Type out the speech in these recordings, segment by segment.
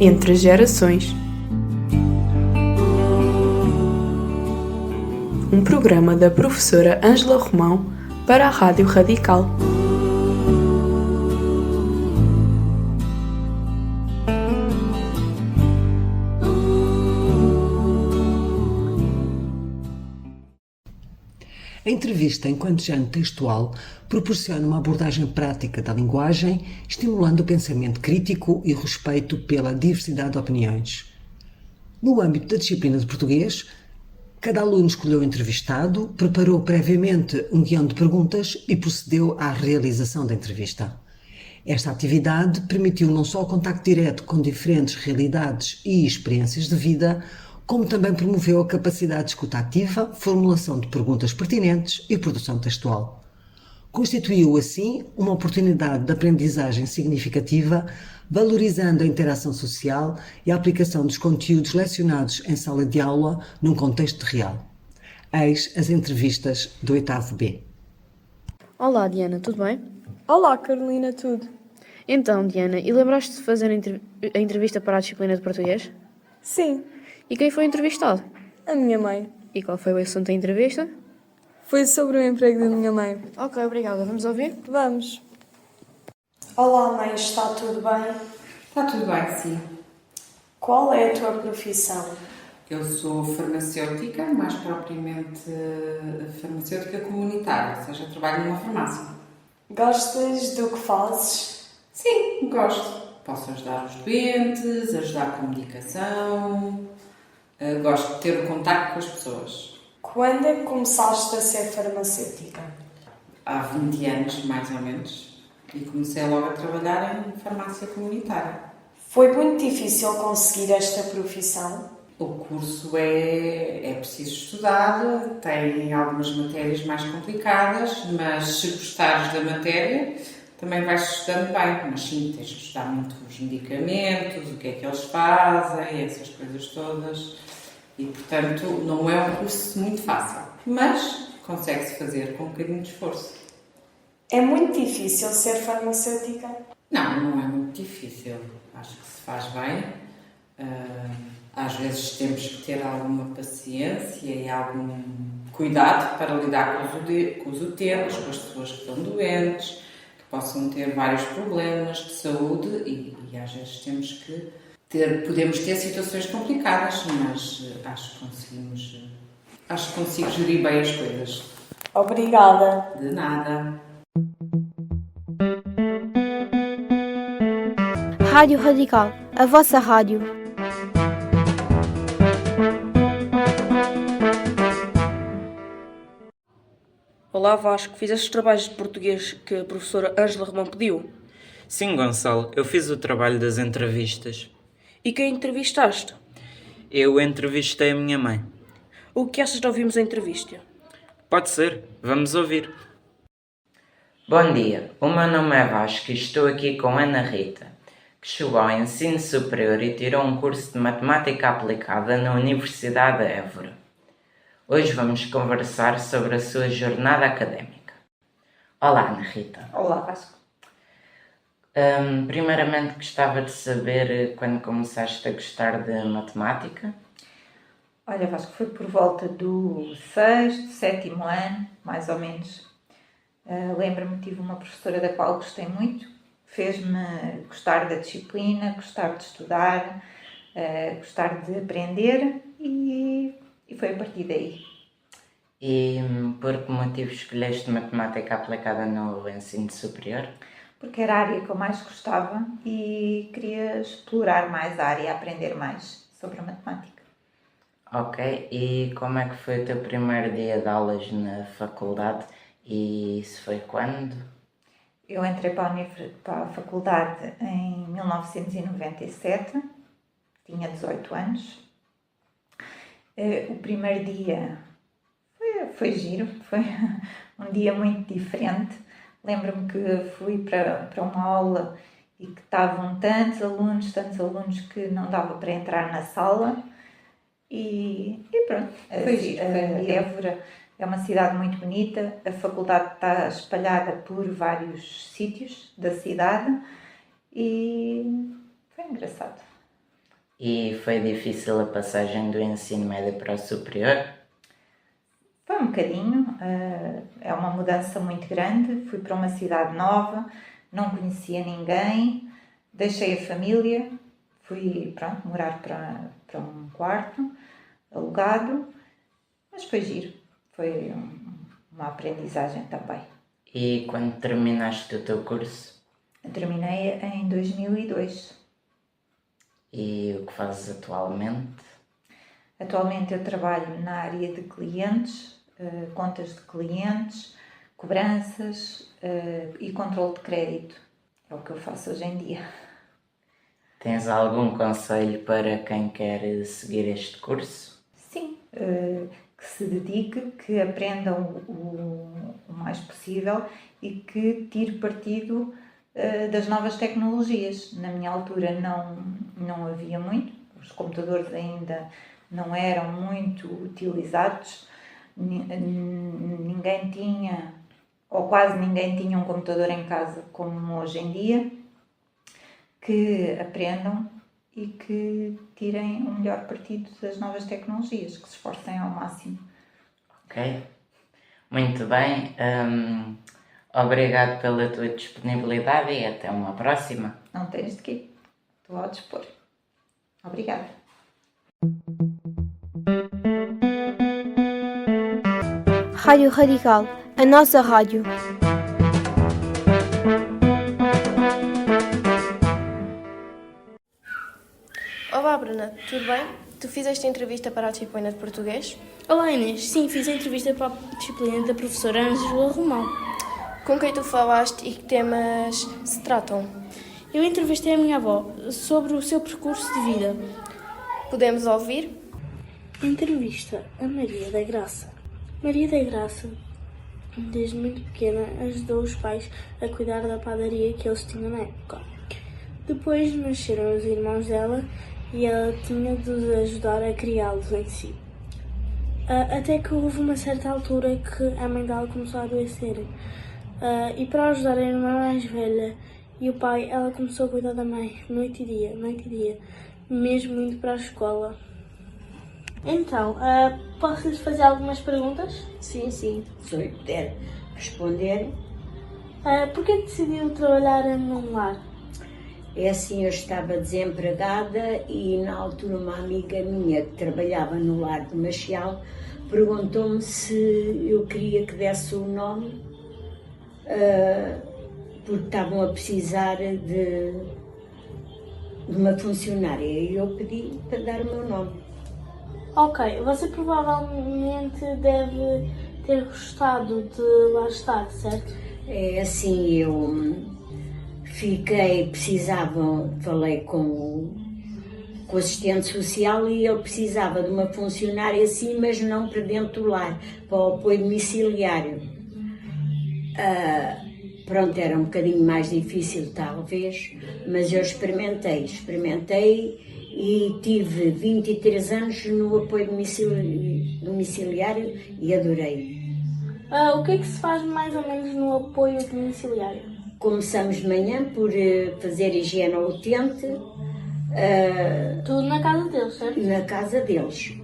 Entre Gerações. Um programa da professora Ângela Romão para a Rádio Radical. A entrevista, enquanto género textual, proporciona uma abordagem prática da linguagem, estimulando o pensamento crítico e o respeito pela diversidade de opiniões. No âmbito da disciplina de português, cada aluno escolheu o entrevistado, preparou previamente um guião de perguntas e procedeu à realização da entrevista. Esta atividade permitiu não só o contacto direto com diferentes realidades e experiências de vida, como também promoveu a capacidade de escuta ativa, formulação de perguntas pertinentes e produção textual. Constituiu, assim, uma oportunidade de aprendizagem significativa, valorizando a interação social e a aplicação dos conteúdos lecionados em sala de aula num contexto real. Eis as entrevistas do 8º B. Olá, Diana, tudo bem? Olá, Carolina, tudo? Então, Diana, e lembraste de fazer a entrevista para a disciplina de português? Sim, E quem foi entrevistado? a minha mãe. E qual foi o assunto da entrevista? Foi sobre o emprego da minha mãe. Ok, obrigada. Vamos ouvir? Vamos. Olá, mãe, está tudo bem? Está tudo bem, sim. Qual é a tua profissão? Eu sou farmacêutica, mais propriamente farmacêutica comunitária, ou seja, trabalho numa farmácia. Gostas do que fazes? Sim, gosto. Posso ajudar os doentes, ajudar com medicação, gosto de ter o contacto com as pessoas. Quando é que começaste a ser farmacêutica? Há 20 anos, mais ou menos, e comecei logo a trabalhar em farmácia comunitária. Foi muito difícil conseguir esta profissão? O curso é preciso estudar, tem algumas matérias mais complicadas, mas se gostares da matéria, também vais estudando bem. Mas sim, tens de estudar muito os medicamentos, o que é que eles fazem, essas coisas todas. E, portanto, não é um curso muito fácil, mas consegue-se fazer com um bocadinho de esforço. É muito difícil ser farmacêutica? Não é muito difícil. Acho que se faz bem. Às vezes temos que ter alguma paciência e algum cuidado para lidar com os utentes, com as pessoas que estão doentes, que possam ter vários problemas de saúde e às vezes podemos ter situações complicadas, mas acho que consigo gerir bem as coisas. Obrigada. De nada. Rádio Radical, a vossa rádio. Olá, Vasco. Fizeste os trabalhos de português que a professora Ângela Romão pediu? Sim, Gonçalo, eu fiz o trabalho das entrevistas. E quem entrevistaste? Eu entrevistei a minha mãe. O que achas de ouvirmos a entrevista? Pode ser, vamos ouvir. Bom dia, o meu nome é Vasco e estou aqui com Ana Rita, que chegou ao ensino superior e tirou um curso de matemática aplicada na Universidade de Évora. Hoje vamos conversar sobre a sua jornada académica. Olá, Ana Rita. Olá, Vasco. Primeiramente gostava de saber quando começaste a gostar de matemática. Olha, Vasco, foi por volta do 6º, 7º ano, mais ou menos. Lembro-me que tive uma professora da qual gostei muito, fez-me gostar da disciplina, gostar de estudar, gostar de aprender e foi a partir daí. E por que motivo escolheste matemática aplicada no ensino superior? Porque era a área que eu mais gostava e queria explorar mais a área, aprender mais sobre a matemática. Ok, e como é que foi o teu primeiro dia de aulas na faculdade e isso foi quando? Eu entrei para a faculdade em 1997, tinha 18 anos. O primeiro dia foi giro, foi um dia muito diferente. Lembro-me que fui para uma aula e que estavam tantos alunos que não dava para entrar na sala e pronto. Évora é uma cidade muito bonita, a faculdade está espalhada por vários sítios da cidade e foi engraçado. E foi difícil a passagem do ensino médio para o superior? Foi um bocadinho, é uma mudança muito grande. Fui para uma cidade nova, não conhecia ninguém, deixei a família, fui morar para um quarto alugado, mas foi giro, foi uma aprendizagem também. E quando terminaste o teu curso? Terminei em 2002. E o que fazes atualmente? Atualmente eu trabalho na área de clientes, contas de clientes, cobranças e controle de crédito. É o que eu faço hoje em dia. Tens algum conselho para quem quer seguir este curso? Sim, que se dedique, que aprendam o mais possível e que tire partido das novas tecnologias. Na minha altura não havia muito, os computadores ainda não eram muito utilizados, ninguém tinha, ou quase ninguém tinha um computador em casa como hoje em dia. Que aprendam e que tirem o melhor partido das novas tecnologias, que se esforcem ao máximo. Ok, muito bem. Obrigado pela tua disponibilidade e até uma próxima. Não tens de quê, estou ao dispor. Obrigada. Rádio Radical, a nossa rádio. Olá Bruna, tudo bem? Tu fizeste a entrevista para a disciplina de português? Olá Inês, sim, fiz a entrevista para a disciplina da professora Ângela Romão. Com quem tu falaste e que temas se tratam? Eu entrevistei a minha avó sobre o seu percurso de vida. Podemos ouvir? Entrevista a Maria da Graça. Maria da Graça, desde muito pequena, ajudou os pais a cuidar da padaria que eles tinham na época. Depois nasceram os irmãos dela e ela tinha de os ajudar a criá-los em si. Até que houve uma certa altura que a mãe dela começou a adoecer. E para ajudar a irmã mais velha e o pai, ela começou a cuidar da mãe, noite e dia, mesmo indo para a escola. Então, posso-lhes fazer algumas perguntas? Sim, se eu puder responder. Por que decidiu trabalhar num lar? É assim, eu estava desempregada e na altura uma amiga minha que trabalhava no lar de Machial perguntou-me se eu queria que desse o nome, porque estavam a precisar de uma funcionária e eu pedi para dar o meu nome. Ok, você provavelmente deve ter gostado de lá estar, certo? É assim, eu falei com o assistente social e ele precisava de uma funcionária assim, mas não para dentro do lar, para o apoio domiciliário. Pronto, era um bocadinho mais difícil talvez, mas eu experimentei e tive 23 anos no apoio domiciliário e adorei. O que é que se faz mais ou menos no apoio domiciliário? Começamos de manhã por fazer higiene ao utente. Tudo na casa deles, certo? Na casa deles.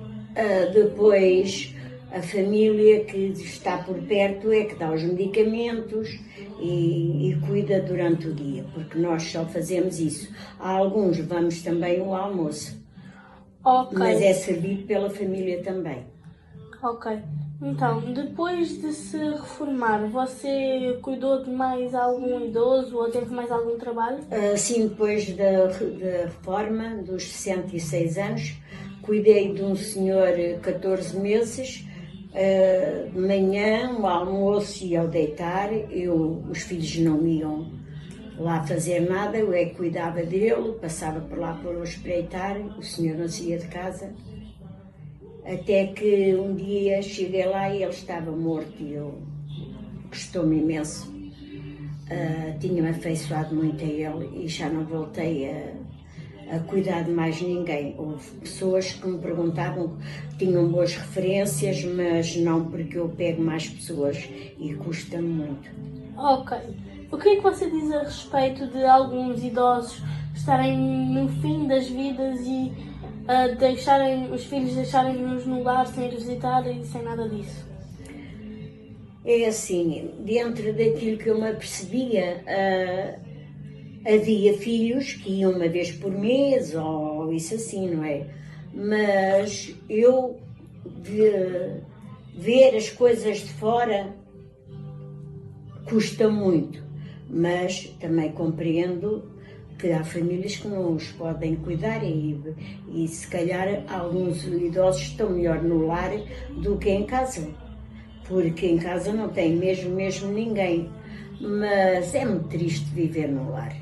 Depois a família que está por perto é que dá os medicamentos e cuida durante o dia, porque nós só fazemos isso. Há alguns vamos também ao almoço, mas é servido pela família também. Ok. Então, depois de se reformar, você cuidou de mais algum idoso ou teve mais algum trabalho? Sim, depois da reforma, dos 66 anos, cuidei de um senhor 14 meses, de manhã, ao almoço e ao deitar. Os filhos não iam lá fazer nada, eu é que cuidava dele, passava por lá para o espreitar, o senhor não saía de casa. Até que um dia cheguei lá e ele estava morto e eu gostou-me imenso. Tinha-me afeiçoado muito a ele e já não voltei a cuidar de mais ninguém. Houve pessoas que me perguntavam, tinham boas referências, mas não porque eu pego mais pessoas e custa-me muito. Ok. O que é que você diz a respeito de alguns idosos estarem no fim das vidas e os filhos deixarem-nos no lar sem ir visitar e sem nada disso? É assim, dentro daquilo que eu me apercebia, havia filhos que iam uma vez por mês ou isso assim, não é? Mas eu ver as coisas de fora custa muito, mas também compreendo que há famílias que não os podem cuidar e se calhar alguns idosos estão melhor no lar do que em casa, porque em casa não tem mesmo ninguém, mas é muito triste viver no lar.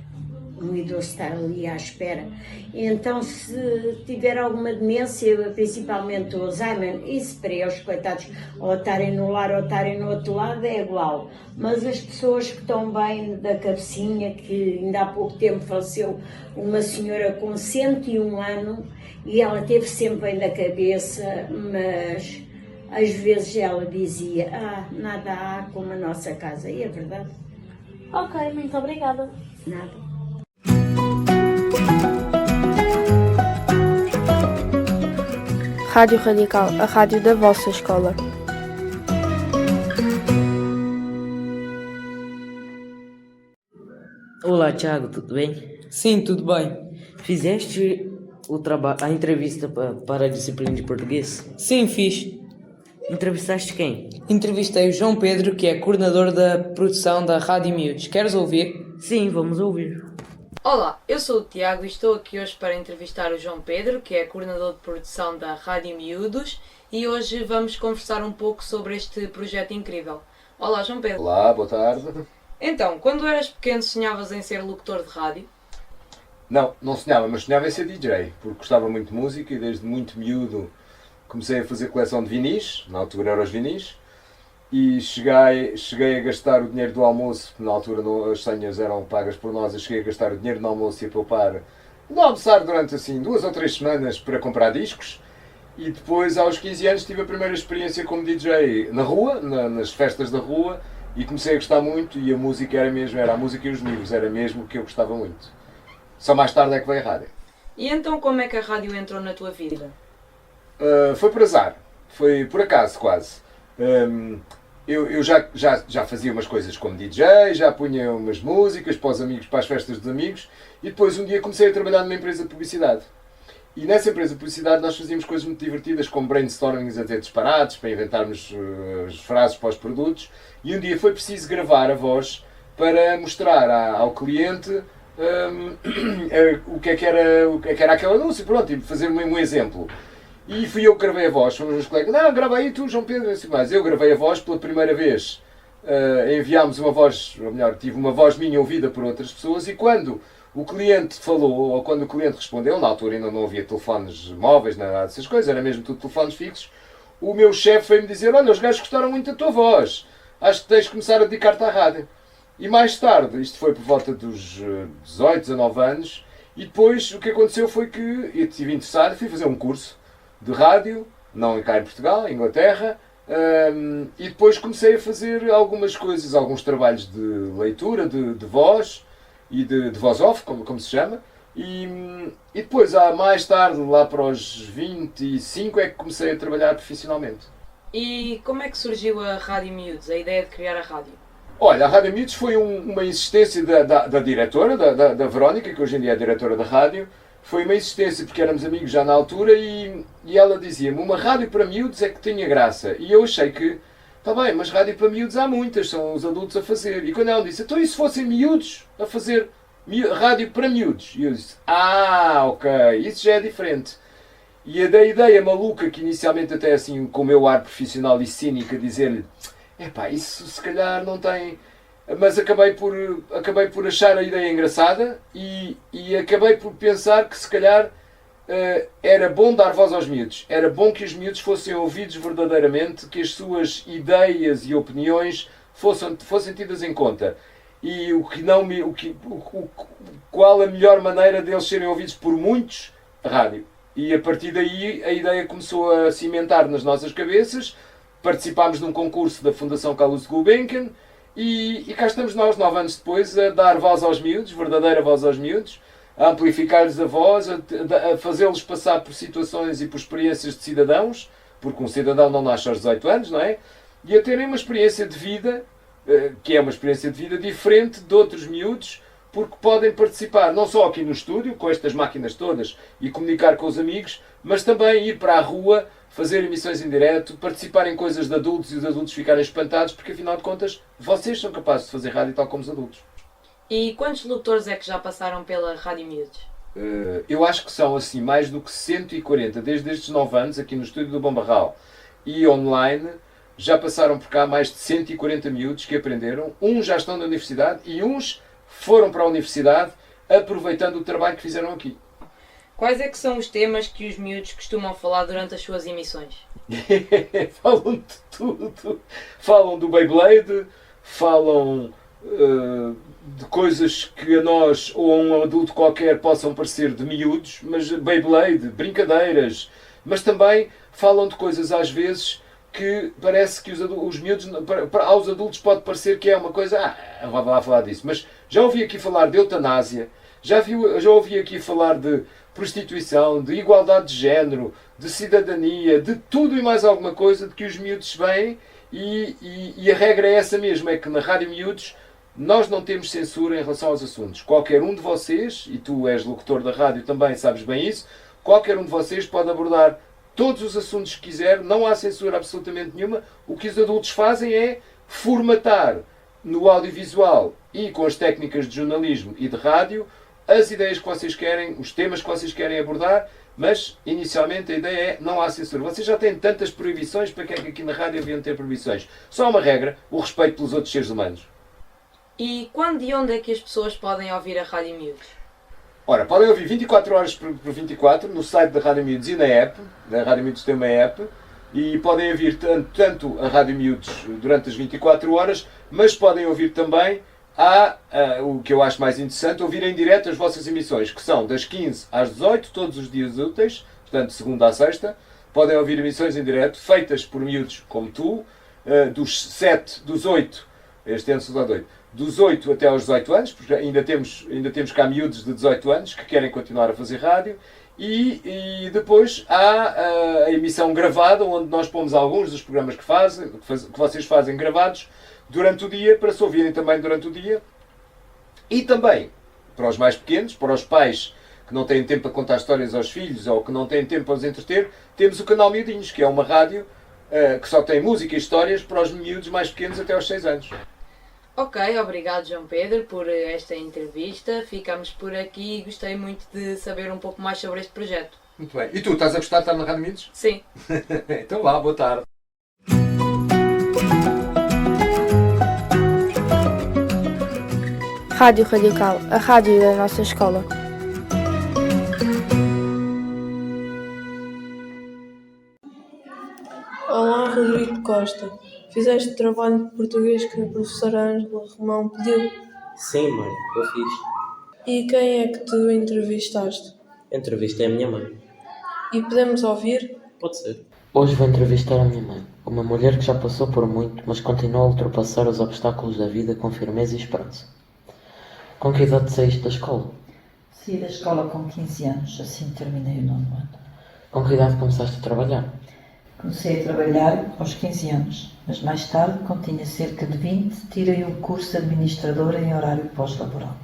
Um idoso está ali à espera. Então, se tiver alguma demência, principalmente o Alzheimer, isso para eles, coitados, ou estarem no lar ou estarem no outro lado, é igual. Mas as pessoas que estão bem da cabecinha, que ainda há pouco tempo faleceu uma senhora com 101 anos, e ela teve sempre bem da cabeça, mas às vezes ela dizia, nada há como a nossa casa. E é verdade. Ok, muito obrigada. Nada. Rádio Radical, a rádio da vossa escola. Olá, Thiago, tudo bem? Sim, tudo bem. Fizeste a entrevista para a disciplina de português? Sim, fiz. Entrevistaste quem? Entrevistei o João Pedro, que é coordenador da produção da Rádio Miúdos. Queres ouvir? Sim, vamos ouvir. Olá, eu sou o Tiago e estou aqui hoje para entrevistar o João Pedro, que é coordenador de produção da Rádio Miúdos, e hoje vamos conversar um pouco sobre este projeto incrível. Olá, João Pedro. Olá, boa tarde. Então, quando eras pequeno sonhavas em ser locutor de rádio? Não sonhava, mas sonhava em ser DJ, porque gostava muito de música e desde muito miúdo comecei a fazer coleção de vinis, na altura eram os vinis, e cheguei a gastar o dinheiro do almoço, porque na altura as senhas eram pagas por nós, eu cheguei a gastar o dinheiro do almoço e a poupar, não almoçar durante assim 2 ou 3 semanas para comprar discos, e depois aos 15 anos tive a primeira experiência como DJ na rua, nas festas da rua, e comecei a gostar muito, e a música era a música e os livros, era mesmo o que eu gostava muito. Só mais tarde é que veio a rádio. E então como é que a rádio entrou na tua vida? Foi por azar, foi por acaso quase. Eu já fazia umas coisas como DJ, já punha umas músicas para os amigos, para as festas dos amigos, e depois um dia comecei a trabalhar numa empresa de publicidade. E nessa empresa de publicidade nós fazíamos coisas muito divertidas, como brainstormings a ter disparados, para inventarmos as frases para os produtos, e um dia foi preciso gravar a voz para mostrar ao cliente o que é que era aquele anúncio, pronto, e fazer um exemplo. E fui eu que gravei a voz, foram os meus colegas, não, grava aí tu, João Pedro, assim mais. Eu gravei a voz pela primeira vez, enviámos uma voz, ou melhor, tive uma voz minha ouvida por outras pessoas, e quando o cliente falou, ou quando o cliente respondeu, na altura ainda não havia telefones móveis, nada dessas coisas, era mesmo tudo telefones fixos, o meu chefe veio-me dizer, olha, os gajos gostaram muito da tua voz, acho que tens de começar a dedicar-te à rádio. E mais tarde, isto foi por volta dos 18, 19 anos, e depois o que aconteceu foi que eu estive interessado, fui fazer um curso de rádio, não cá em Portugal, em Inglaterra, e depois comecei a fazer algumas coisas, alguns trabalhos de leitura, de voz, e de voz off, como se chama, e depois, mais tarde, lá para os 25, é que comecei a trabalhar profissionalmente. E como é que surgiu a Rádio Miúdos, a ideia de criar a rádio? Olha, a Rádio Miúdos foi uma insistência da diretora, da Verónica, que hoje em dia é a diretora da rádio. Foi uma insistência porque éramos amigos já na altura e ela dizia-me, uma rádio para miúdos é que tinha graça. E eu achei que, está bem, mas rádio para miúdos há muitas, são os adultos a fazer. E quando ela disse, então e se fossem miúdos a fazer rádio para miúdos? E eu disse, ok, isso já é diferente. E da ideia maluca, que inicialmente até assim, com o meu ar profissional e cínico, a dizer-lhe, isso se calhar não tem... Mas acabei por achar a ideia engraçada e acabei por pensar que se calhar era bom dar voz aos miúdos. Era bom que os miúdos fossem ouvidos verdadeiramente, que as suas ideias e opiniões fossem tidas em conta. e qual a melhor maneira deles serem ouvidos por muitos? A rádio. E a partir daí a ideia começou a cimentar nas nossas cabeças. Participámos de um concurso da Fundação Carlos Gulbenkian e cá estamos nós, 9 anos depois, a dar voz aos miúdos, verdadeira voz aos miúdos, a amplificar-lhes a voz, a fazê-los passar por situações e por experiências de cidadãos, porque um cidadão não nasce aos 18 anos, não é? E a terem uma experiência de vida, que é uma experiência de vida diferente de outros miúdos, porque podem participar não só aqui no estúdio, com estas máquinas todas, e comunicar com os amigos, mas também ir para a rua, fazer emissões em direto, participar em coisas de adultos e os adultos ficarem espantados, porque afinal de contas, vocês são capazes de fazer rádio tal como os adultos. E quantos locutores é que já passaram pela Rádio Miúdos? Eu acho que são assim mais do que 140, desde estes 9 anos, aqui no estúdio do Bombarral e online, já passaram por cá mais de 140 miúdos que aprenderam. Uns já estão na universidade e uns foram para a universidade aproveitando o trabalho que fizeram aqui. Quais é que são os temas que os miúdos costumam falar durante as suas emissões? Falam de tudo. Falam do Beyblade, falam de coisas que a nós ou a um adulto qualquer possam parecer de miúdos, mas Beyblade, brincadeiras, mas também falam de coisas às vezes que parece que os miúdos, aos adultos pode parecer que é uma coisa, vá lá falar disso, mas já ouvi aqui falar de eutanásia, já ouvi aqui falar de prostituição, de igualdade de género, de cidadania, de tudo e mais alguma coisa de que os miúdos vêm e a regra é essa mesmo, é que na Rádio Miúdos nós não temos censura em relação aos assuntos. Qualquer um de vocês, e tu és locutor da rádio também, sabes bem isso, qualquer um de vocês pode abordar todos os assuntos que quiser, não há censura absolutamente nenhuma. O que os adultos fazem é formatar no audiovisual e com as técnicas de jornalismo e de rádio as ideias que vocês querem, os temas que vocês querem abordar, mas inicialmente a ideia é não há censura. Vocês já têm tantas proibições, para que é que aqui na rádio haviam de ter proibições? Só há uma regra, o respeito pelos outros seres humanos. E quando e onde é que as pessoas podem ouvir a Rádio Miúdos? Ora, podem ouvir 24 horas por 24 no site da Rádio Miúdos e na app. A Rádio Miúdos tem uma app e podem ouvir tanto a Rádio Miúdos durante as 24 horas, mas podem ouvir também o que eu acho mais interessante, ouvir em direto as vossas emissões, que são das 15 às 18, todos os dias úteis, portanto, de segunda a sexta. Podem ouvir emissões em direto, feitas por miúdos como tu, dos 8, este ano são 8, dos 8 até aos 18 anos, porque ainda temos cá miúdos de 18 anos que querem continuar a fazer rádio, e depois há a emissão gravada, onde nós pomos alguns dos programas que vocês fazem gravados durante o dia, para se ouvirem também durante o dia. E também, para os mais pequenos, para os pais que não têm tempo para contar histórias aos filhos ou que não têm tempo para os entreter, temos o canal Miudinhos, que é uma rádio que só tem música e histórias para os miúdos mais pequenos até aos 6 anos. Ok, obrigado João Pedro por esta entrevista. Ficamos por aqui e gostei muito de saber um pouco mais sobre este projeto. Muito bem. E tu, estás a gostar de estar na Rádio Miúdos? Sim. Então vá, boa tarde. Rádio Radical, a rádio da nossa escola. Olá, Rodrigo Costa. Fizeste o trabalho de português que a professora Ângela Romão pediu? Sim, mãe, eu fiz. E quem é que tu entrevistaste? Entrevistei a minha mãe. E podemos ouvir? Pode ser. Hoje vou entrevistar a minha mãe, uma mulher que já passou por muito, mas continua a ultrapassar os obstáculos da vida com firmeza e esperança. Com que idade saíste da escola? Saí da escola com 15 anos, assim terminei o 9º ano. Com que idade começaste a trabalhar? Comecei a trabalhar aos 15 anos, mas mais tarde, quando tinha cerca de 20, tirei um curso de administradora em horário pós-laboral.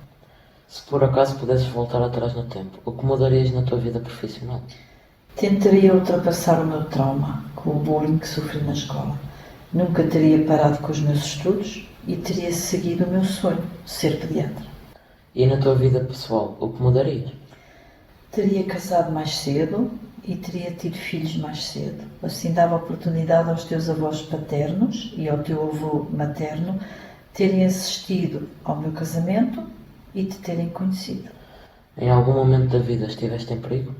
Se por acaso pudesses voltar atrás no tempo, o que mudarias na tua vida profissional? Tentaria ultrapassar o meu trauma com o bullying que sofri na escola. Nunca teria parado com os meus estudos e teria seguido o meu sonho, ser pediatra. E na tua vida pessoal, o que mudarias? Teria casado mais cedo e teria tido filhos mais cedo. Assim dava oportunidade aos teus avós paternos e ao teu avô materno terem assistido ao meu casamento e te terem conhecido. Em algum momento da vida estiveste em perigo?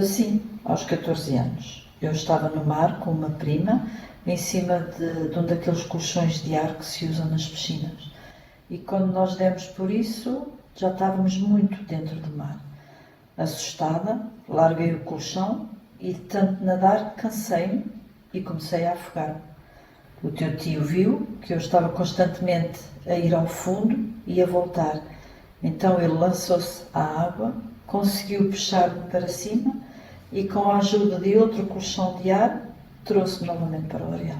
Sim, aos 14 anos. Eu estava no mar com uma prima, em cima de um daqueles colchões de ar que se usam nas piscinas. e quando nós demos por isso, já estávamos muito dentro do mar. Assustada, larguei o colchão e de tanto nadar cansei-me e comecei a afogar-me. O teu tio viu que eu estava constantemente a ir ao fundo e a voltar. Então ele lançou-se à água, conseguiu puxar-me para cima e com a ajuda de outro colchão de ar, trouxe-me novamente para o areal.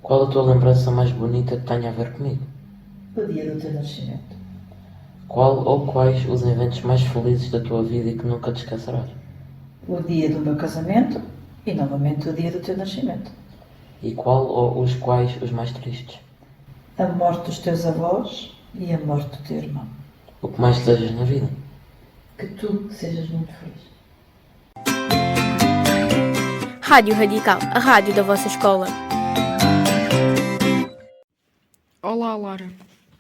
Qual a tua lembrança mais bonita que tenha a ver comigo? O dia do teu nascimento. Qual ou quais os eventos mais felizes da tua vida e que nunca te esquecerás? O dia do meu casamento e novamente o dia do teu nascimento. E qual ou os quais os mais tristes? A morte dos teus avós e a morte do teu irmão. O que mais desejas na vida? Que tu sejas muito feliz. Rádio Radical, a rádio da vossa escola. Olá, Lara.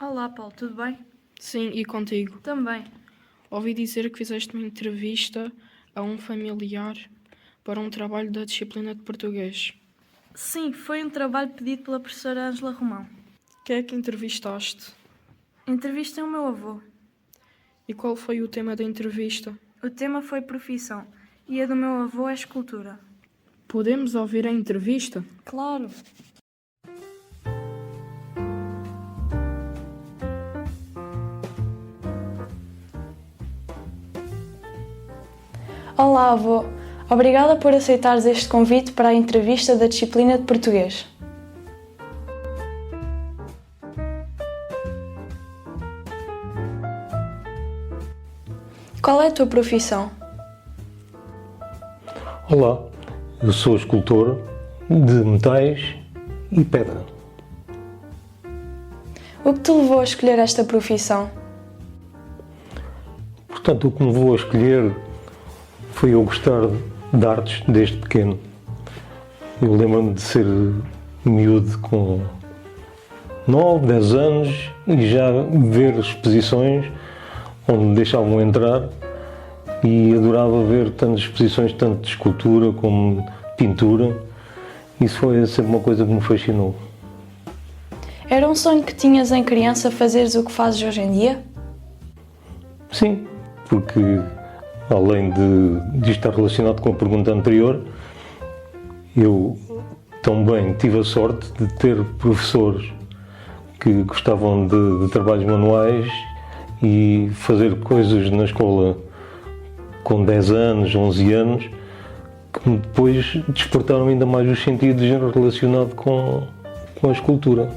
Olá, Paulo, tudo bem? Sim, e contigo? Também. Ouvi dizer que fizeste uma entrevista a um familiar para um trabalho da disciplina de português. Sim, foi um trabalho pedido pela professora Ângela Romão. Quem é que entrevistaste? Entrevistei o meu avô. E qual foi o tema da entrevista? O tema foi profissão e a do meu avô é escultura. Podemos ouvir a entrevista? Claro. Olá, avô. Obrigada por aceitares este convite para a entrevista da disciplina de português. Qual é a tua profissão? Olá, eu sou escultor de metais e pedra. O que te levou a escolher esta profissão? Portanto, o que me levou a escolher foi eu gostar de artes desde pequeno. Eu lembro-me de ser miúdo com 9, 10 anos e já ver exposições onde me deixavam entrar e adorava ver tantas exposições, tanto de escultura como de pintura. Isso foi sempre uma coisa que me fascinou. Era um sonho que tinhas em criança fazeres o que fazes hoje em dia? Sim, porque além de estar relacionado com a pergunta anterior, eu também tive a sorte de ter professores que gostavam de trabalhos manuais e fazer coisas na escola com 10 anos, 11 anos, que depois despertaram ainda mais os sentidos relacionados com a escultura.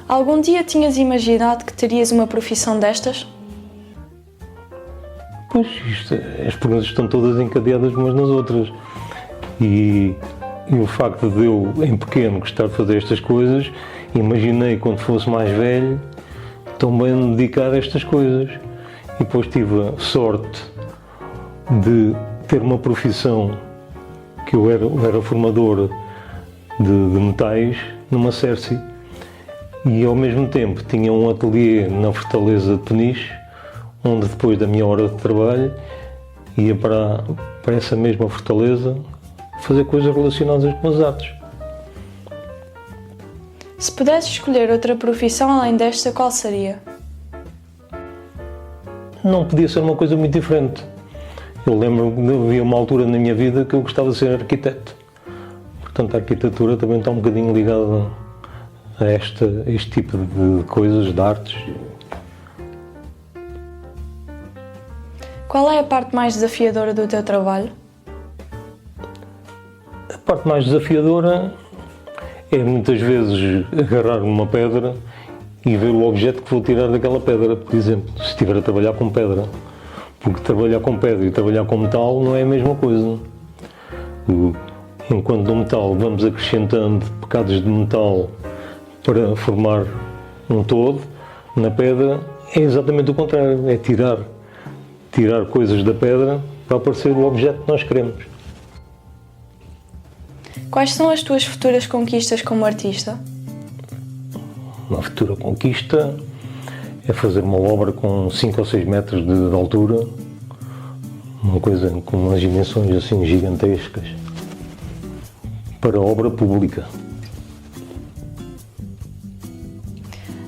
Algum dia tinhas imaginado que terias uma profissão destas? Pois, as perguntas estão todas encadeadas umas nas outras. E o facto de eu, em pequeno, gostar de fazer estas coisas, imaginei quando fosse mais velho também me dedicar a estas coisas. E depois tive a sorte de ter uma profissão que eu era formador de metais numa Cerci e ao mesmo tempo tinha um ateliê na Fortaleza de Peniche, onde depois da minha hora de trabalho ia para essa mesma fortaleza fazer coisas relacionadas com as artes. Se pudesses escolher outra profissão além desta, qual seria? Não podia ser uma coisa muito diferente. Eu lembro que havia uma altura na minha vida que eu gostava de ser arquiteto. Portanto, a arquitetura também está um bocadinho ligada a este tipo de coisas, de artes. Qual é a parte mais desafiadora do teu trabalho? A parte mais desafiadora é muitas vezes agarrar uma pedra e ver o objeto que vou tirar daquela pedra, por exemplo, se estiver a trabalhar com pedra. Porque trabalhar com pedra e trabalhar com metal não é a mesma coisa. Enquanto no metal vamos acrescentando pecados de metal para formar um todo, na pedra é exatamente o contrário, é tirar coisas da pedra para aparecer o objeto que nós queremos. Quais são as tuas futuras conquistas como artista? Uma futura conquista é fazer uma obra com 5 ou 6 metros de altura, uma coisa com umas dimensões assim gigantescas, para a obra pública.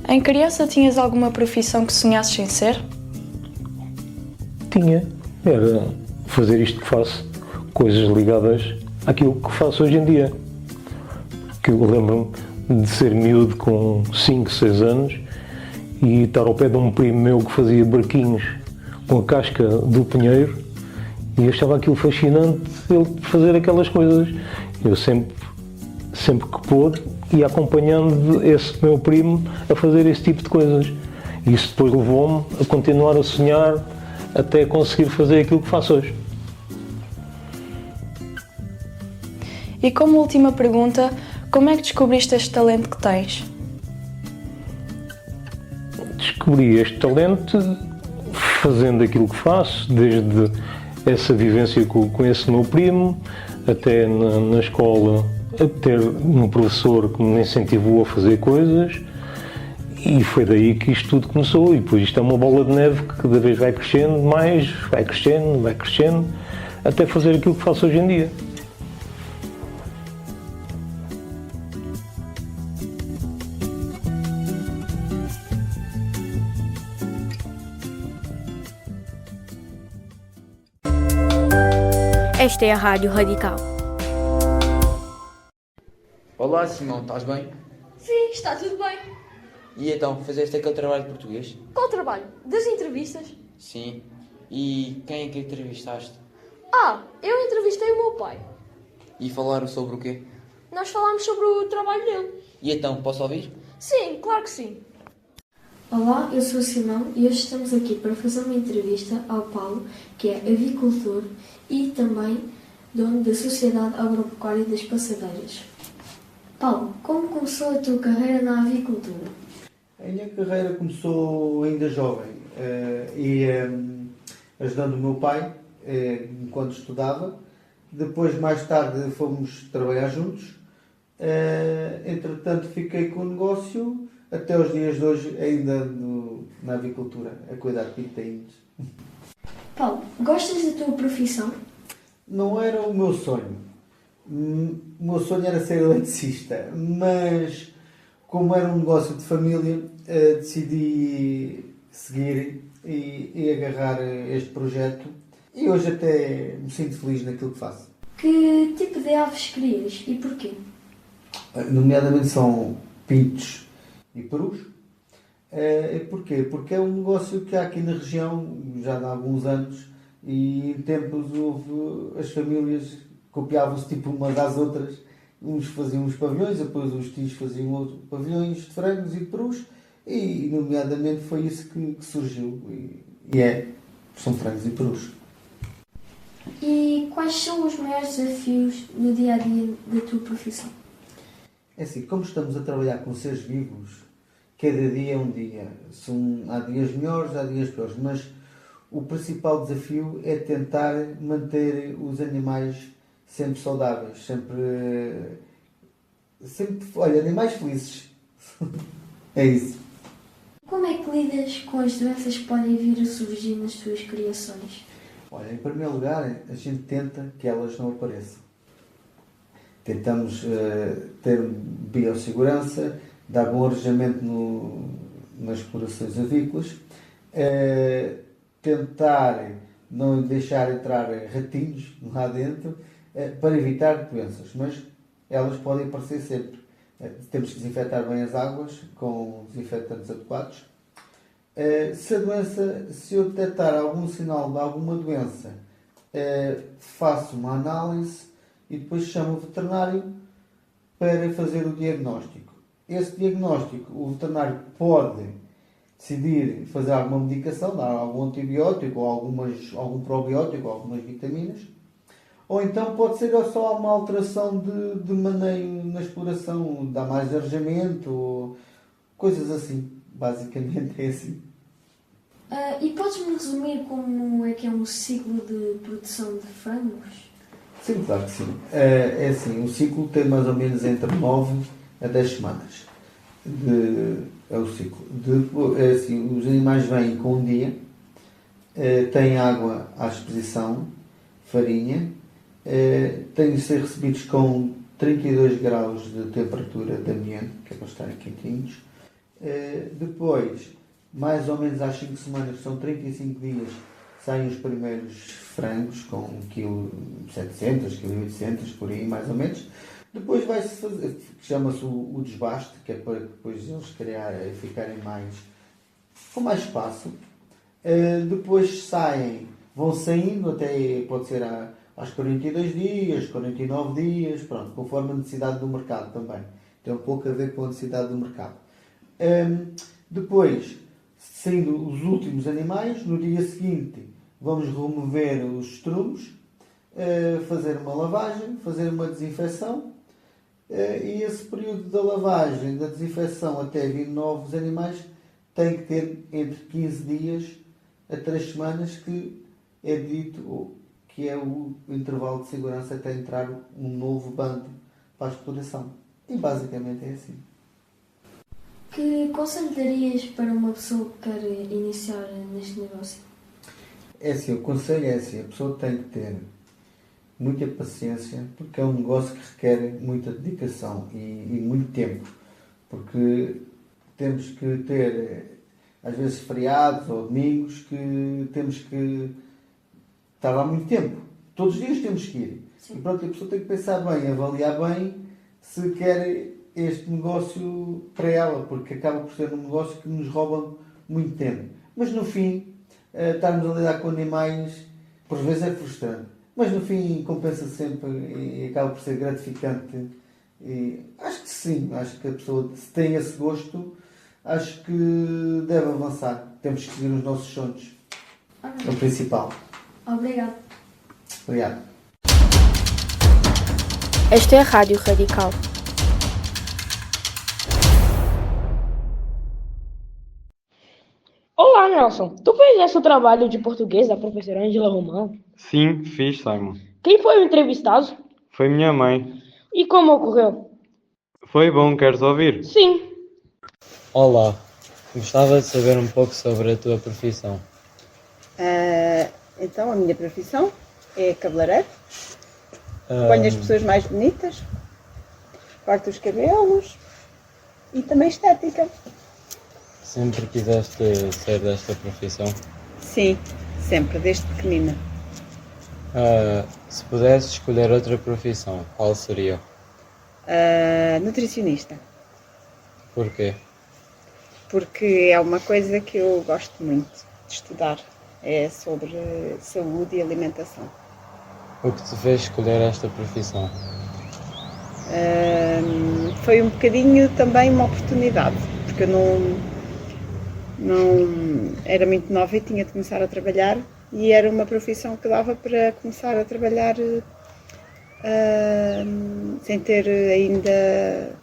Em criança tinhas alguma profissão que sonhasses em ser? Tinha. Era fazer isto que faço, coisas ligadas àquilo que faço hoje em dia. Que eu lembro-me de ser miúdo com 5, 6 anos e estar ao pé de um primo meu que fazia barquinhos com a casca do pinheiro e achava aquilo fascinante, ele fazer aquelas coisas. Eu sempre que pude ia acompanhando esse meu primo a fazer esse tipo de coisas. E isso depois levou-me a continuar a sonhar até conseguir fazer aquilo que faço hoje. E como última pergunta, como é que descobriste este talento que tens? Descobri este talento fazendo aquilo que faço, desde essa vivência com esse meu primo, até na escola, a ter um professor que me incentivou a fazer coisas, e foi daí que isto tudo começou. E depois isto é uma bola de neve que cada vez vai crescendo mais, vai crescendo, até fazer aquilo que faço hoje em dia. Esta é a Rádio Radical. Olá Simão, estás bem? Sim, está tudo bem. E então, fizeste aquele trabalho de português? Qual trabalho? Das entrevistas? Sim. E quem é que entrevistaste? Eu entrevistei o meu pai. E falaram sobre o quê? Nós falámos sobre o trabalho dele. E então, posso ouvir? Sim, claro que sim. Olá, eu sou o Simão e hoje estamos aqui para fazer uma entrevista ao Paulo, que é avicultor e também dono da Sociedade Agropecuária das Passadeiras. Paulo, como começou a tua carreira na avicultura? A minha carreira começou ainda jovem ajudando o meu pai enquanto estudava. Depois, mais tarde, fomos trabalhar juntos. Entretanto, fiquei com o negócio até os dias de hoje, ainda na avicultura, a cuidar de pintainhos. Paulo, gostas da tua profissão? Não era o meu sonho. O meu sonho era ser eletricista, mas como era um negócio de família, decidi seguir e agarrar este projeto, e hoje até me sinto feliz naquilo que faço. Que tipo de aves crias e porquê? Nomeadamente são pintos e perus. Porquê? Porque é um negócio que há aqui na região já há alguns anos, e em tempos houve as famílias copiavam-se tipo umas às outras. Uns faziam os pavilhões, depois os tios faziam outros pavilhões de frangos e de perus, e nomeadamente foi isso que surgiu. São frangos e perus. E quais são os maiores desafios no dia-a-dia da tua profissão? É assim, como estamos a trabalhar com seres vivos, cada dia é um dia. Há dias melhores, há dias piores, mas o principal desafio é tentar manter os animais sempre saudáveis, sempre olha, animais felizes. É isso. Como é que lidas com as doenças que podem vir a surgir nas tuas criações? Olha, em primeiro lugar, a gente tenta que elas não apareçam. Tentamos ter biossegurança, dar bom arejamento nas explorações avícolas, tentar não deixar entrar ratinhos lá dentro, para evitar doenças, mas elas podem aparecer sempre. Temos que desinfetar bem as águas com desinfetantes adequados. Se eu detectar algum sinal de alguma doença, faço uma análise e depois chamo o veterinário para fazer o diagnóstico. Esse diagnóstico, o veterinário pode decidir fazer alguma medicação, dar algum antibiótico, ou algum probiótico, ou algumas vitaminas, ou então pode ser só uma alteração de maneio na exploração, dar mais arejamento, ou coisas assim. Basicamente é assim. E podes-me resumir como é que é um ciclo de produção de frangos? Sim, claro que sim. É assim, o ciclo tem mais ou menos entre 9 a 10 semanas. É o ciclo. É assim, os animais vêm com um dia, têm água à disposição, farinha, têm de ser recebidos com 32 graus de temperatura de ambiente, que é para estarem quentinhos, Depois, mais ou menos às 5 semanas, são 35 dias, saem os primeiros frangos com 1,7 kg, 1,8 kg, por aí mais ou menos. Depois vai-se fazer, chama-se o desbaste, que é para depois eles ficarem com mais espaço. Depois vão saindo, até pode ser aos 42 dias, 49 dias, pronto, conforme a necessidade do mercado também. Tem um pouco a ver com a necessidade do mercado. Depois, saindo os últimos animais, no dia seguinte vamos remover os estrumos, fazer uma lavagem, fazer uma desinfecção, e esse período da lavagem, da desinfecção até vir novos animais, tem que ter entre 15 dias a 3 semanas, que é dito que é o intervalo de segurança até entrar um novo bando para a exploração. E basicamente é assim. Que conselho darias para uma pessoa que quer iniciar neste negócio? É assim, o conselho é assim, a pessoa tem que ter muita paciência, porque é um negócio que requer muita dedicação e muito tempo, porque temos que ter, às vezes, feriados ou domingos que temos que estar lá muito tempo. Todos os dias temos que ir. Sim. E pronto, a pessoa tem que pensar bem, avaliar bem se quer este negócio para ela, porque acaba por ser um negócio que nos rouba muito tempo. Mas no fim, estarmos a lidar com animais, por vezes é frustrante, mas no fim compensa sempre e acaba por ser gratificante. E acho que sim, acho que a pessoa, se tem esse gosto, acho que deve avançar. Temos que seguir os nossos sonhos. É o principal. Obrigado. Obrigado. Esta é a Rádio Radical. Olá, Nelson. Tu fizeste o trabalho de português da professora Ângela Romão? Sim, fiz, Simon. Quem foi o entrevistado? Foi minha mãe. E como ocorreu? Foi bom, queres ouvir? Sim. Olá, gostava de saber um pouco sobre a tua profissão. Então, a minha profissão é cabeleireiro. Ponho as pessoas mais bonitas, corto os cabelos e também estética. Sempre quiseste ser desta profissão? Sim, sempre, desde pequenina. Se pudesses escolher outra profissão, qual seria? Nutricionista. Porquê? Porque é uma coisa que eu gosto muito de estudar. É sobre saúde e alimentação. O que te fez escolher esta profissão? Foi um bocadinho também uma oportunidade, porque eu não era muito nova e tinha de começar a trabalhar, e era uma profissão que dava para começar a trabalhar sem ter ainda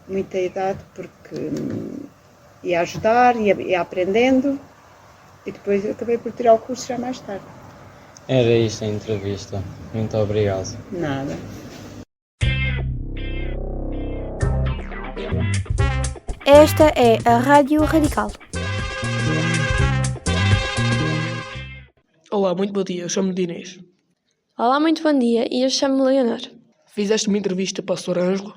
muita idade, porque ia ajudar, ia aprendendo, e depois eu acabei por tirar o curso já mais tarde. Era isto a entrevista. Muito obrigado. Nada. Esta é a Rádio Radical. Olá, muito bom dia. Eu chamo-me Inês. Olá, muito bom dia. E eu chamo-me Leonor. Fizeste uma entrevista para a Sra. Ângela?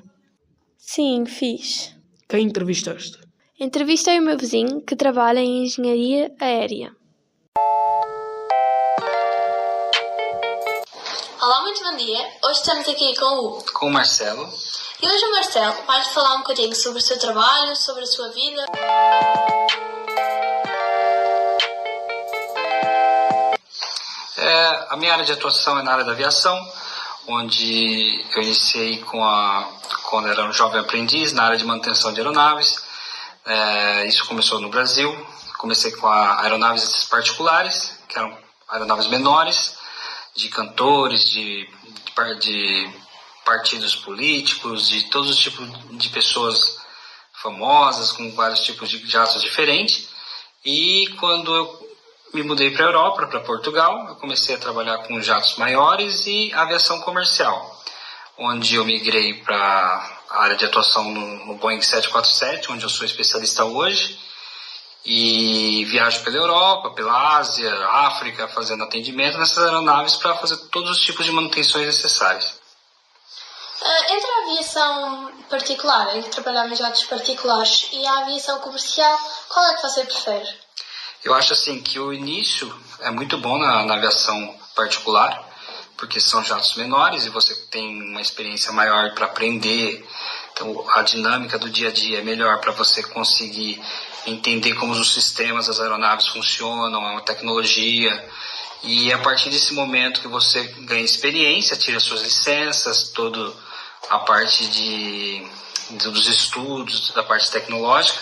Sim, fiz. Quem entrevistaste? Entrevistei o meu vizinho que trabalha em engenharia aérea. Olá, muito bom dia. Hoje estamos aqui com o Marcelo. E hoje o Marcelo vai falar um bocadinho sobre o seu trabalho, sobre a sua vida. A minha área de atuação é na área da aviação, onde eu iniciei quando era um jovem aprendiz na área de manutenção de aeronaves. Isso começou no Brasil. Comecei com aeronaves particulares, que eram aeronaves menores, de cantores, de partidos políticos, de todos os tipos de pessoas famosas, com vários tipos de jatos diferentes. E quando eu me mudei para a Europa, para Portugal, eu comecei a trabalhar com jatos maiores e aviação comercial, onde eu migrei para a área de atuação no Boeing 747, onde eu sou especialista hoje, e viajo pela Europa, pela Ásia, África, fazendo atendimento nessas aeronaves para fazer todos os tipos de manutenções necessárias. Entre a aviação particular, em que trabalhamos em jatos particulares, e a aviação comercial, qual é que você prefere? Eu acho assim que o início é muito bom na aviação particular, porque são jatos menores e você tem uma experiência maior para aprender. Então, a dinâmica do dia a dia é melhor para você conseguir entender como os sistemas das aeronaves funcionam, a tecnologia. E é a partir desse momento que você ganha experiência, tira suas licenças, toda a parte dos estudos, da parte tecnológica,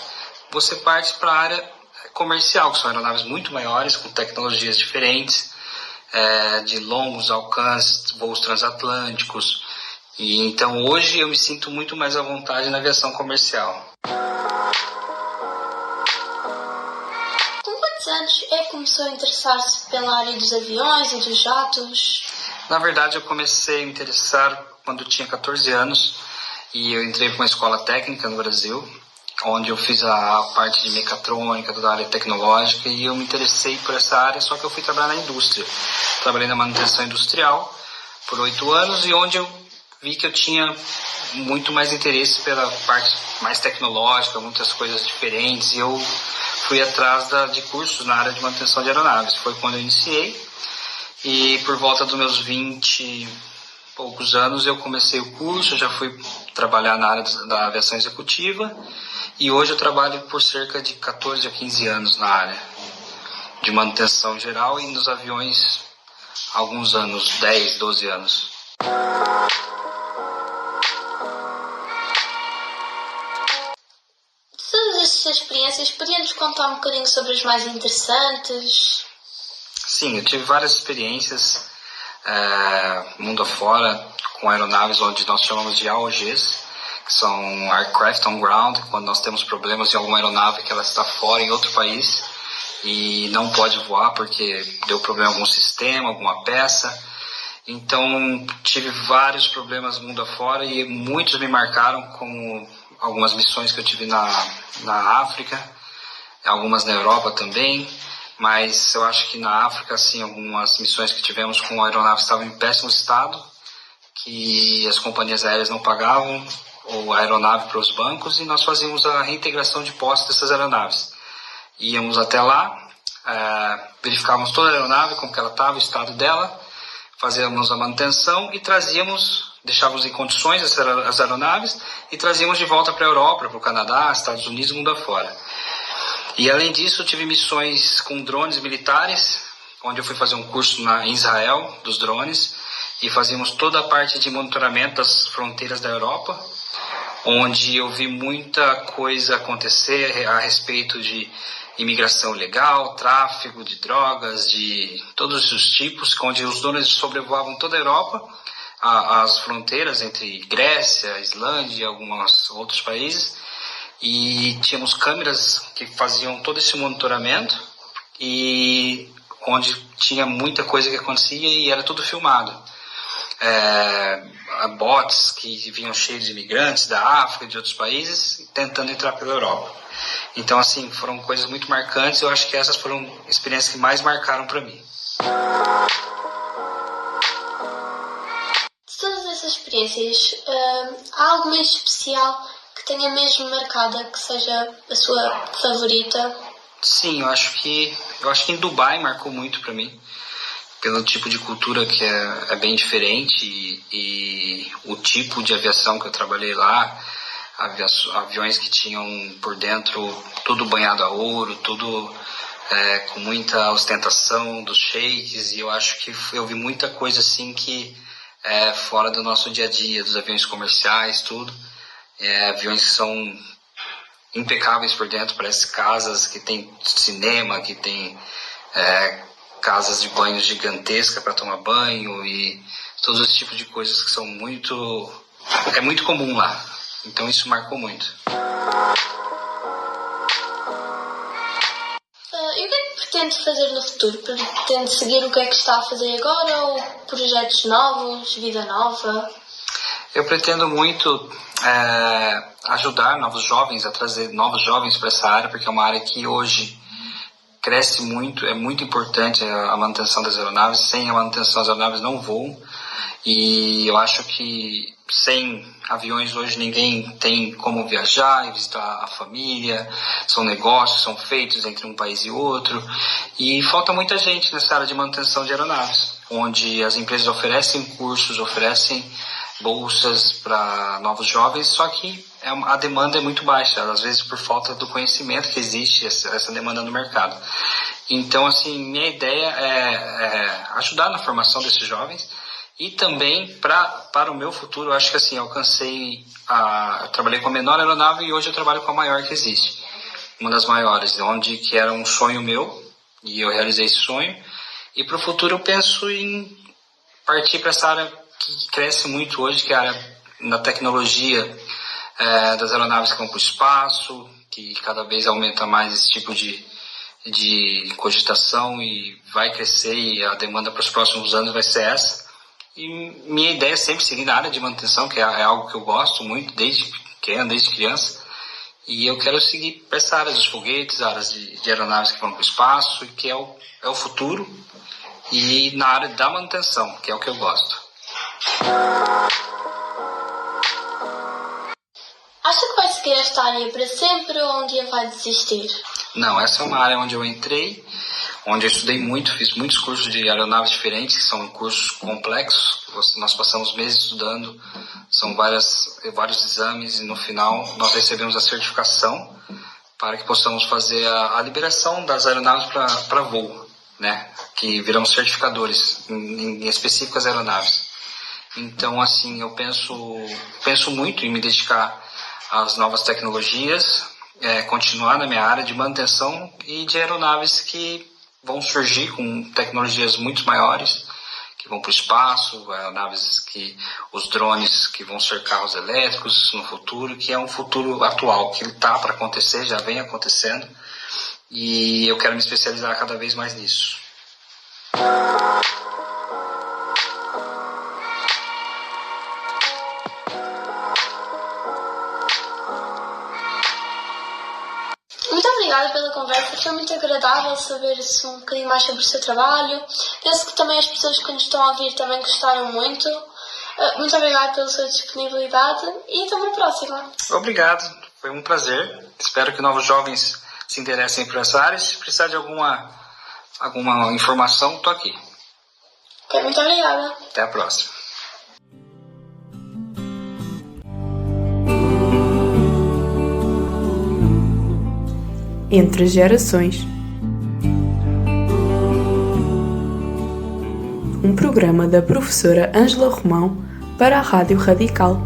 você parte para a área comercial, que são aeronaves muito maiores, com tecnologias diferentes, de longos alcances, voos transatlânticos. E então hoje eu me sinto muito mais à vontade na aviação comercial. Com quantos anos é que começou a interessar-se pela área dos aviões e dos jatos? Na verdade, eu comecei a me interessar quando eu tinha 14 anos e eu entrei para uma escola técnica no Brasil, onde eu fiz a parte de mecatrônica, toda a área tecnológica, e eu me interessei por essa área, só que eu fui trabalhar na indústria. Trabalhei na manutenção industrial por 8 anos e onde eu vi que eu tinha muito mais interesse pela parte mais tecnológica, muitas coisas diferentes, e eu fui atrás de cursos na área de manutenção de aeronaves. Foi quando eu iniciei, e por volta dos meus 20 e poucos anos eu comecei o curso, já fui trabalhar na área da aviação executiva, e hoje eu trabalho por cerca de 14 a 15 anos na área de manutenção geral, e nos aviões há alguns anos, 10, 12 anos. Todas essas experiências, podia-nos contar um bocadinho sobre as mais interessantes? Sim, eu tive várias experiências mundo afora com aeronaves onde nós chamamos de AOGs, que são Aircraft on Ground, quando nós temos problemas em alguma aeronave que ela está fora em outro país e não pode voar porque deu problema em algum sistema, alguma peça. Então tive vários problemas mundo afora e muitos me marcaram, como algumas missões que eu tive na África, algumas na Europa também. Mas eu acho que na África, assim, algumas missões que tivemos com aeronaves estavam em péssimo estado, que as companhias aéreas não pagavam a aeronave para os bancos, e nós fazíamos a reintegração de posse dessas aeronaves. Íamos até lá, verificávamos toda a aeronave, como que ela estava, o estado dela, fazíamos a manutenção e deixávamos em condições as aeronaves e trazíamos de volta para a Europa, para o Canadá, Estados Unidos e mundo afora. E além disso, eu tive missões com drones militares, onde eu fui fazer um curso em Israel dos drones, e fazíamos toda a parte de monitoramento das fronteiras da Europa, onde eu vi muita coisa acontecer a respeito de imigração ilegal, tráfico de drogas, de todos os tipos, onde os drones sobrevoavam toda a Europa, as fronteiras entre Grécia, Islândia e alguns outros países. E tínhamos câmeras que faziam todo esse monitoramento, e onde tinha muita coisa que acontecia e era tudo filmado. Bots que vinham cheios de imigrantes da África e de outros países tentando entrar pela Europa. Então, assim, foram coisas muito marcantes. Eu acho que essas foram experiências que mais marcaram para mim. De todas essas experiências, há alguma especial que tenha mesmo marcada, que seja a sua favorita? Sim, eu acho que em Dubai marcou muito para mim, pelo tipo de cultura que é bem diferente, e o tipo de aviação que eu trabalhei lá, aviões que tinham por dentro tudo banhado a ouro, tudo com muita ostentação dos sheiks, e eu acho que eu vi muita coisa assim que é fora do nosso dia a dia, dos aviões comerciais, tudo. Aviões que são impecáveis por dentro, parece casas que tem cinema, que tem casas de banho gigantescas para tomar banho, e todos os tipos de coisas que são muito comum lá. Então isso marcou muito. E o que é que pretende fazer no futuro? Pretende seguir o que é que está a fazer agora, ou projetos novos, vida nova? Eu pretendo muito ajudar novos jovens, a trazer novos jovens para essa área, porque é uma área que hoje cresce muito, é muito importante a manutenção das aeronaves. Sem a manutenção, as aeronaves não voam. E eu acho que sem aviões hoje ninguém tem como viajar e visitar a família, são negócios, são feitos entre um país e outro, e falta muita gente nessa área de manutenção de aeronaves, onde as empresas oferecem cursos, oferecem bolsas para novos jovens, só que a demanda é muito baixa, às vezes por falta do conhecimento que existe essa demanda no mercado. Então, assim, minha ideia é ajudar na formação desses jovens e também para o meu futuro. Eu acho que assim, eu trabalhei com a menor aeronave e hoje eu trabalho com a maior que existe, uma das maiores, que era um sonho meu e eu realizei esse sonho. E para o futuro eu penso em partir para essa área que cresce muito hoje, que é a área da tecnologia, das aeronaves que vão para o espaço, que cada vez aumenta mais esse tipo de cogitação e vai crescer, e a demanda para os próximos anos vai ser essa. E minha ideia é sempre seguir na área de manutenção, que é algo que eu gosto muito desde pequeno, desde criança. E eu quero seguir para essa área dos foguetes, áreas de aeronaves que vão para o espaço, que é o futuro, e na área da manutenção, que é o que eu gosto. Acha que vai seguir esta área para sempre ou um dia vai desistir? Não, essa é uma área onde eu entrei, onde eu estudei muito, fiz muitos cursos de aeronaves diferentes, que são cursos complexos. Nós passamos meses estudando, são vários exames, e no final nós recebemos a certificação para que possamos fazer a liberação das aeronaves para voo, né? Que viramos certificadores em específicas aeronaves. Então, assim, eu penso muito em me dedicar às novas tecnologias, continuar na minha área de manutenção e de aeronaves que vão surgir com tecnologias muito maiores, que vão para o espaço, aeronaves os drones que vão ser carros elétricos no futuro, que é um futuro atual, que está para acontecer, já vem acontecendo, e eu quero me especializar cada vez mais nisso. Muito obrigada pela conversa, foi muito agradável saber um bocadinho mais sobre o seu trabalho. Penso que também as pessoas que nos estão a ouvir também gostaram muito. Muito obrigada pela sua disponibilidade e até uma próxima. Obrigado, foi um prazer. Espero que novos jovens se interessem por essa área. Se precisar de alguma informação, estou aqui. Ok, muito obrigada. Até a próxima. Entre Gerações. Um programa da professora Ângela Romão para a Rádio Radical.